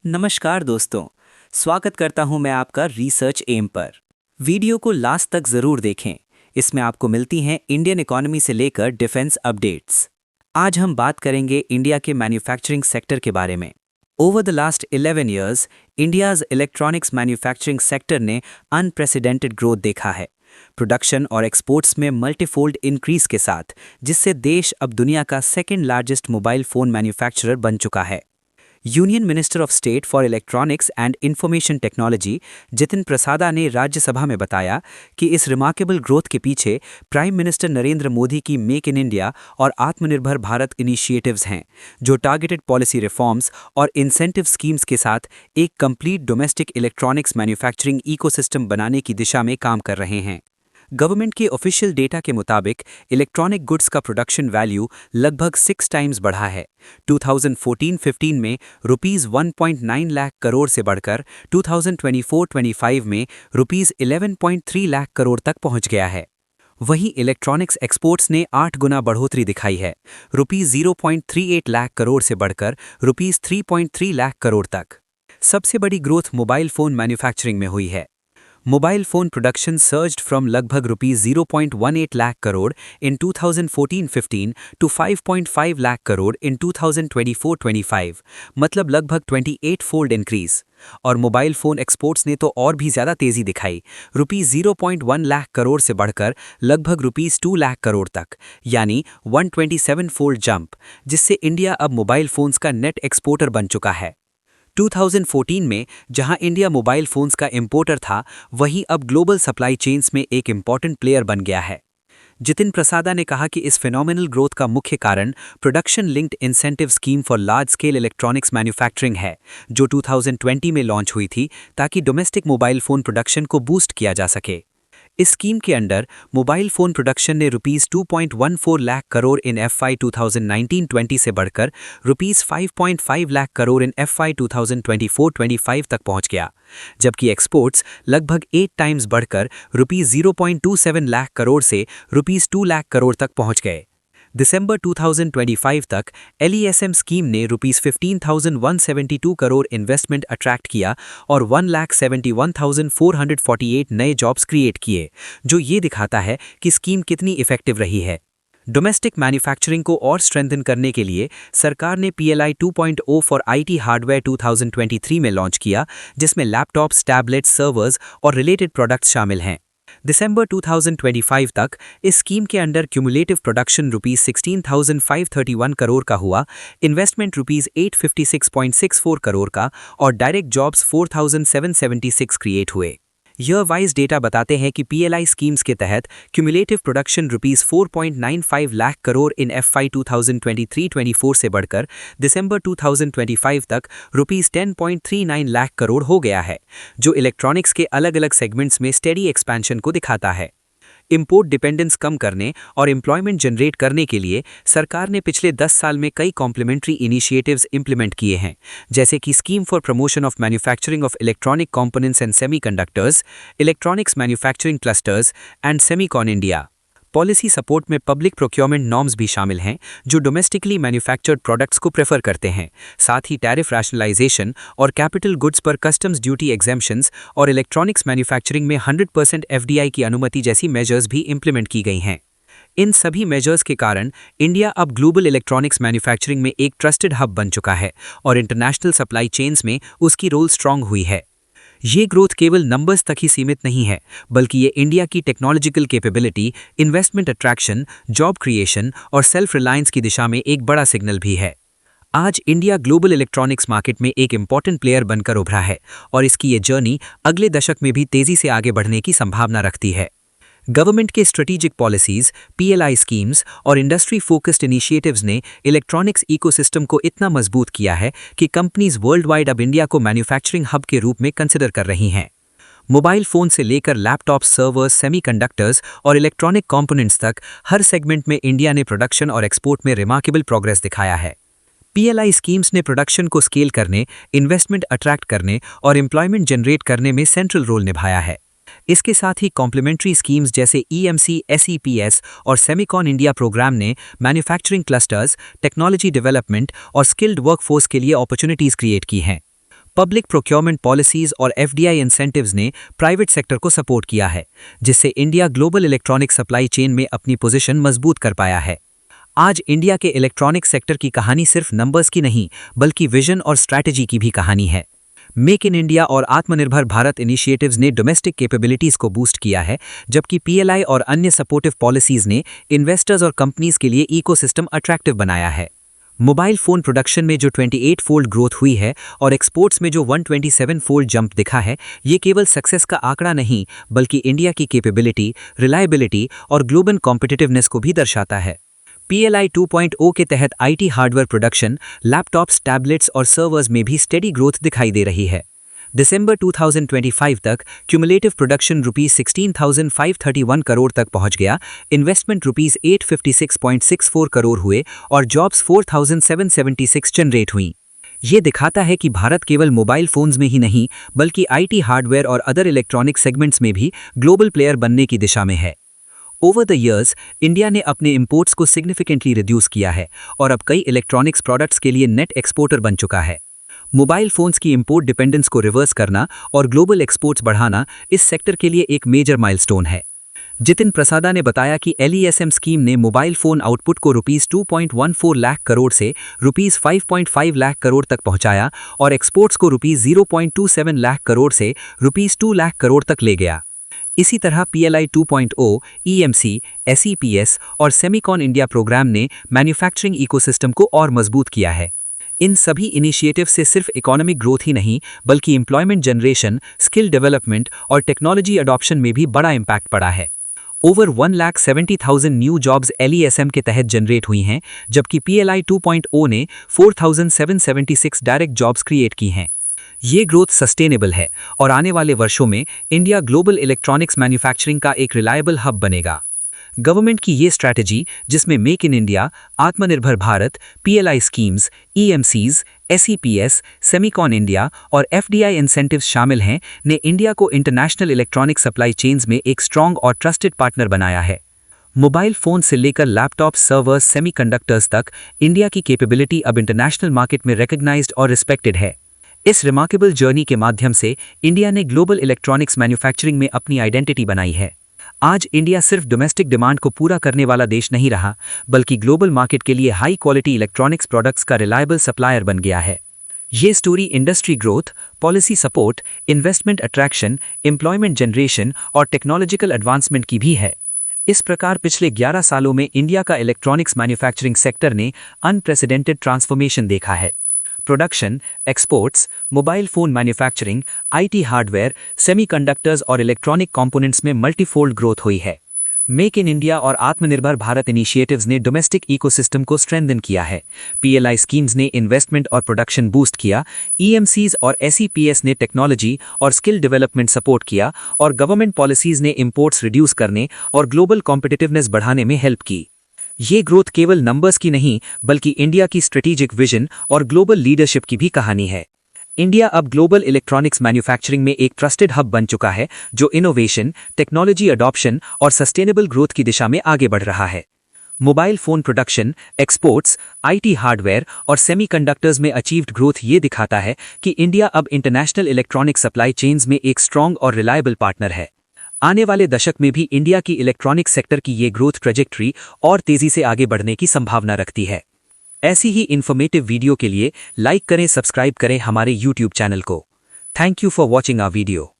नमस्कार दोस्तों, स्वागत करता हूं मैं आपका रिसर्च एम पर। वीडियो को लास्ट तक जरूर देखें। इसमें आपको मिलती हैं इंडियन इकोनॉमी से लेकर डिफेंस अपडेट्स। आज हम बात करेंगे इंडिया के मैन्युफैक्चरिंग सेक्टर के बारे में। Over the last 11 years India's electronics manufacturing sector ने अनप्रेसिडेंटेड ग्रोथ देखा है, प्रोडक्शन और एक्सपोर्ट्स में मल्टीफोल्ड इंक्रीज के साथ, जिससे देश अब दुनिया का second largest mobile phone manufacturer बन चुका है। Union minister of state for electronics and information technology Jitin Prasada ने राज्यसभा में बताया कि इस रिमार्केबल ग्रोथ के पीछे प्राइम मिनिस्टर नरेंद्र मोदी की मेक इन इंडिया और आत्मनिर्भर भारत इनिशिएटिव्स हैं, जो टारगेटेड पॉलिसी रिफॉर्म्स और इंसेंटिव स्कीम्स के साथ एक complete domestic electronics manufacturing ecosystem बनाने की दिशा में काम कर रहे हैं। गवर्नमेंट के ऑफिशियल डेटा के मुताबिक इलेक्ट्रॉनिक गुड्स का प्रोडक्शन वैल्यू लगभग 6 टाइम्स बढ़ा है। 2014-15 में रुपीस 1.9 लाख करोड़ से बढ़कर 2024-25 में रुपीस 11.3 लाख करोड़ तक पहुंच गया है। वहीं इलेक्ट्रॉनिक्स एक्सपोर्ट्स ने 8 गुना बढ़ोतरी दिखाई है, रुपीस 0.38 लाख करोड़ से बढ़कर रुपीस 3.3 लाख करोड़ तक। सबसे बड़ी ग्रोथ मोबाइल फोन मैन्युफैक्चरिंग में हुई है। Mobile phone production surged from लगभग rupees 0.18 lakh crore in 2014-15 to 5.5 lakh crore in 2024-25, मतलब लगभग 28 फोल्ड इंक्रीज। और मोबाइल फोन एक्सपोर्ट्स ने तो और भी ज़्यादा तेज़ी दिखाई, रुपीस 0.1 लाख करोड़ से बढ़कर लगभग रुपीस 2 लाख करोड़ तक, यानी 127 फोल्ड जंप, जिससे इंडिया अब मोबाइल फोन्स का नेट एक्सपोर्टर बन चुका है। 2014 में जहां इंडिया मोबाइल फोन्स का इंपोर्टर था, वहीं अब ग्लोबल सप्लाई चेन्स में एक इम्पॉर्टेंट प्लेयर बन गया है। जितिन प्रसादा ने कहा कि इस फिनोमिनल ग्रोथ का मुख्य कारण production linked incentive scheme for large scale electronics manufacturing है, जो 2020 में लॉन्च हुई थी ताकि डोमेस्टिक मोबाइल फोन प्रोडक्शन को बूस्ट किया जा सके। इस स्कीम के अंडर मोबाइल फोन प्रोडक्शन ने rupees 2.14 lakh crore in FY 2019-20 से बढ़कर rupees 5.5 lakh crore in FY 2024-25 तक पहुंच गया, जबकि एक्सपोर्ट्स लगभग 8 टाइम्स बढ़कर रुपीस 0.27 लाख करोड़ से रुपीस 2 लाख करोड़ तक पहुंच गए। दिसंबर 2025 तक LESM स्कीम ने रुपीस 15,172 करोड़ इन्वेस्टमेंट अट्रैक्ट किया और 1,71,448 नए जॉब्स क्रिएट किए, जो ये दिखाता है कि स्कीम कितनी इफेक्टिव रही है। डोमेस्टिक मैन्युफैक्चरिंग को और स्ट्रेंथन करने के लिए सरकार ने PLI 2.0 फॉर IT हार्डवेयर 2023 में लॉन्च किया, जिसमें लैपटॉप्स, टैबलेट्स, सर्वर्स और रिलेटेड प्रोडक्ट्स शामिल हैं। दिसंबर 2025 तक इस स्कीम के under cumulative production rupees 16,531 crore का हुआ, इन्वेस्टमेंट रुपीस 856.64 करोड़ का और डायरेक्ट जॉब्स 4,776 क्रिएट हुए। ईयर वाइज डेटा बताते हैं कि PLI स्कीम्स के तहत cumulative production rupees 4.95 lakh crore in FY 2023-24 से बढ़कर दिसंबर 2025 तक रुपीस 10.39 लाख करोड़ हो गया है, जो इलेक्ट्रॉनिक्स के अलग अलग सेगमेंट्स में स्टेडी एक्सपेंशन को दिखाता है। इंपोर्ट डिपेंडेंस कम करने और एम्प्लॉयमेंट जनरेट करने के लिए सरकार ने पिछले 10 साल में कई कॉम्प्लीमेंट्री इनिशिएटिव्स इंप्लीमेंट किए हैं, जैसे कि scheme for promotion of manufacturing of electronic components and semiconductors, electronics manufacturing clusters and Semicon India. Policy support में पब्लिक प्रोक्योरमेंट नॉर्म्स भी शामिल हैं, जो डोमेस्टिकली मैन्युफैक्चर्ड प्रोडक्ट्स को प्रेफर करते हैं। साथ ही टैरिफ रैशनलाइजेशन और कैपिटल गुड्स पर कस्टम्स ड्यूटी एग्जेम्पशंस और इलेक्ट्रॉनिक्स मैन्युफैक्चरिंग में 100% FDI की अनुमति जैसी मेजर्स भी इंप्लीमेंट की गई हैं। इन सभी मेजर्स के कारण इंडिया अब ग्लोबल इलेक्ट्रॉनिक्स मैन्युफैक्चरिंग में एक ट्रस्टेड हब बन चुका है और इंटरनेशनल सप्लाई चेन्स में उसकी रोल स्ट्रांग हुई है। ये ग्रोथ केवल नंबर्स तक ही सीमित नहीं है, बल्कि ये इंडिया की technological capability, investment attraction, job creation और सेल्फ रिलायंस की दिशा में एक बड़ा सिग्नल भी है। आज इंडिया ग्लोबल इलेक्ट्रॉनिक्स मार्केट में एक इंपॉर्टेंट प्लेयर बनकर उभरा है और इसकी ये जर्नी अगले दशक में भी तेजी से आगे बढ़ने की संभावना रखती है। गवर्नमेंट के स्ट्रेटेजिक पॉलिसीज, PLI स्कीम्स और इंडस्ट्री फोकस्ड इनिशिएटिव्स ने इलेक्ट्रॉनिक्स इकोसिस्टम को इतना मजबूत किया है कि कंपनीज वर्ल्ड वाइड अब इंडिया को मैन्युफैक्चरिंग हब के रूप में कंसिडर कर रही हैं। मोबाइल फोन से लेकर लैपटॉप, सर्वर्स, सेमीकंडक्टर्स और इलेक्ट्रॉनिक कंपोनेंट्स तक हर सेगमेंट में इंडिया ने प्रोडक्शन और एक्सपोर्ट में रिमार्केबल प्रोग्रेस दिखाया है। PLI स्कीम्स ने प्रोडक्शन को स्केल करने, इन्वेस्टमेंट अट्रैक्ट करने और एम्प्लॉयमेंट जनरेट करने में सेंट्रल रोल निभाया है। इसके साथ ही कॉम्प्लीमेंट्री स्कीम्स जैसे EMC, SEPS और सेमीकॉन इंडिया प्रोग्राम ने मैन्युफैक्चरिंग क्लस्टर्स, टेक्नोलॉजी डेवलपमेंट और स्किल्ड वर्कफोर्स के लिए अपॉर्चुनिटीज क्रिएट की हैं। पब्लिक प्रोक्योरमेंट पॉलिसीज और एफडीआई इंसेंटिव्स ने प्राइवेट सेक्टर को सपोर्ट किया है, जिससे India global electronic supply chain में अपनी पोजीशन मजबूत कर पाया है। आज इंडिया के इलेक्ट्रॉनिक सेक्टर की कहानी सिर्फ नंबर्स की नहीं, बल्कि विजन और स्ट्रैटेजी की भी कहानी है। मेक इन इंडिया और आत्मनिर्भर भारत इनिशिएटिव्स ने डोमेस्टिक कैपेबिलिटीज को बूस्ट किया है, जबकि पीएलआई और अन्य सपोर्टिव पॉलिसीज ने इन्वेस्टर्स और कंपनीज के लिए इकोसिस्टम अट्रैक्टिव बनाया है। मोबाइल फोन प्रोडक्शन में जो 28 फोल्ड ग्रोथ हुई है और एक्सपोर्ट्स में जो 127 फोल्ड जंप दिखा है, ये केवल सक्सेस का आंकड़ा नहीं, बल्कि इंडिया की कैपेबिलिटी, रिलायबिलिटी और ग्लोबल कॉम्पिटिटिवनेस को भी दर्शाता है। पीएलआई 2.0 के तहत IT hardware production, laptops, tablets और सर्वर्स में भी स्टेडी ग्रोथ दिखाई दे रही है। दिसंबर 2025 तक क्यूमुलेटिव प्रोडक्शन ₹16,531 करोड़ तक पहुंच गया, इन्वेस्टमेंट ₹856.64 करोड़ हुए और जॉब्स 4,776 जनरेट हुई। ये दिखाता है कि भारत केवल मोबाइल फोन्स में ही नहीं, बल्कि आईटी हार्डवेयर और अदर इलेक्ट्रॉनिक सेगमेंट्स में भी ग्लोबल प्लेयर बनने की दिशा में है। ओवर द ईयर्स इंडिया ने अपने इंपोर्ट्स को सिग्निफिकेंटली रिड्यूस किया है और अब कई इलेक्ट्रॉनिक्स प्रोडक्ट्स के लिए नेट एक्सपोर्टर बन चुका है। मोबाइल फोन्स की इंपोर्ट डिपेंडेंस को रिवर्स करना और ग्लोबल एक्सपोर्ट्स बढ़ाना इस सेक्टर के लिए एक मेजर माइलस्टोन है। जितिन प्रसादा ने बताया कि एलईएसएम स्कीम ने मोबाइल फोन आउटपुट को ₹2.14 लाख करोड़ से ₹5.5 लाख करोड़ तक पहुंचाया और एक्सपोर्ट्स को ₹0.27 लाख करोड़ से ₹2 लाख करोड़ तक ले गया। इसी तरह पीएलआई 2.0, ईएमसी, एसईपीएस और सेमीकॉन इंडिया प्रोग्राम ने मैन्युफैक्चरिंग इकोसिस्टम को और मजबूत किया है। इन सभी इनिशिएटिव से सिर्फ इकोनॉमिक ग्रोथ ही नहीं, बल्कि एम्प्लॉयमेंट जनरेशन, स्किल डेवलपमेंट और टेक्नोलॉजी अडॉप्शन में भी बड़ा इम्पैक्ट पड़ा है। ओवर 1,70,000 न्यू जॉब्स एलईएसएम के तहत जनरेट हुई हैं, जबकि पीएलआई 2.0 ने 4,776 डायरेक्ट जॉब्स क्रिएट की हैं। ये ग्रोथ सस्टेनेबल है और आने वाले वर्षों में इंडिया ग्लोबल इलेक्ट्रॉनिक्स मैन्युफैक्चरिंग का एक रिलायबल हब बनेगा। गवर्नमेंट की ये स्ट्रैटेजी, जिसमें make in India, Aatmanirbhar Bharat, PLI schemes, EMCs, SEPS, Semicon India और एफडीआई इंसेंटिव्स शामिल हैं, ने इंडिया को इंटरनेशनल इलेक्ट्रॉनिक सप्लाई चेन्स में एक स्ट्रॉन्ग और ट्रस्टेड पार्टनर बनाया है। मोबाइल फोन से लेकर लैपटॉप, सर्वर्स, सेमीकंडक्टर्स तक इंडिया की कैपेबिलिटी अब इंटरनेशनल मार्केट में रिकॉग्नाइज्ड और रिस्पेक्टेड है। इस रिमार्केबल जर्नी के माध्यम से इंडिया ने ग्लोबल इलेक्ट्रॉनिक्स मैन्युफैक्चरिंग में अपनी आइडेंटिटी बनाई है। आज इंडिया सिर्फ डोमेस्टिक डिमांड को पूरा करने वाला देश नहीं रहा, बल्कि ग्लोबल मार्केट के लिए हाई क्वालिटी इलेक्ट्रॉनिक्स प्रोडक्ट्स का रिलायबल सप्लायर बन गया है। ये story industry growth, policy support, investment attraction, employment generation और टेक्नोलॉजिकल एडवांसमेंट की भी है। इस प्रकार पिछले 11 सालों में इंडिया का इलेक्ट्रॉनिक्स मैन्युफैक्चरिंग सेक्टर ने अनप्रेसिडेंटेड ट्रांसफॉर्मेशन देखा है। Production, exports, mobile phone manufacturing, IT hardware, semiconductors और इलेक्ट्रॉनिक कंपोनेंट्स में मल्टीफोल्ड ग्रोथ हुई है। मेक इन इंडिया और आत्मनिर्भर भारत इनिशिएटिव्स ने डोमेस्टिक इकोसिस्टम को स्ट्रेंथन किया है। पीएलआई स्कीम्स ने इन्वेस्टमेंट और प्रोडक्शन बूस्ट किया, ईएमसीज और एसईपीएस ने टेक्नोलॉजी और स्किल डेवलपमेंट सपोर्ट किया और गवर्नमेंट पॉलिसीज ने इंपोर्ट्स रिड्यूस करने और ग्लोबल कॉम्पिटिटिवनेस बढ़ाने में हेल्प की। ये ग्रोथ केवल नंबर्स की नहीं, बल्कि इंडिया की स्ट्रेटेजिक विजन और ग्लोबल लीडरशिप की भी कहानी है। इंडिया अब ग्लोबल इलेक्ट्रॉनिक्स मैन्युफैक्चरिंग में एक ट्रस्टेड हब बन चुका है, जो इनोवेशन, टेक्नोलॉजी अडॉप्शन और सस्टेनेबल ग्रोथ की दिशा में आगे बढ़ रहा है। Mobile phone production, exports, IT hardware और सेमीकंडक्टर्स में अचीव्ड ग्रोथ ये दिखाता है कि इंडिया अब इंटरनेशनल इलेक्ट्रॉनिक सप्लाई चेन्स में एक स्ट्रॉन्ग और रिलायबल पार्टनर है। आने वाले दशक में भी इंडिया की इलेक्ट्रॉनिक सेक्टर की ये ग्रोथ ट्रेजेक्टरी और तेजी से आगे बढ़ने की संभावना रखती है। ऐसी ही इन्फॉर्मेटिव वीडियो के लिए लाइक करें, सब्सक्राइब करें हमारे YouTube चैनल को। Thank you for watching our video.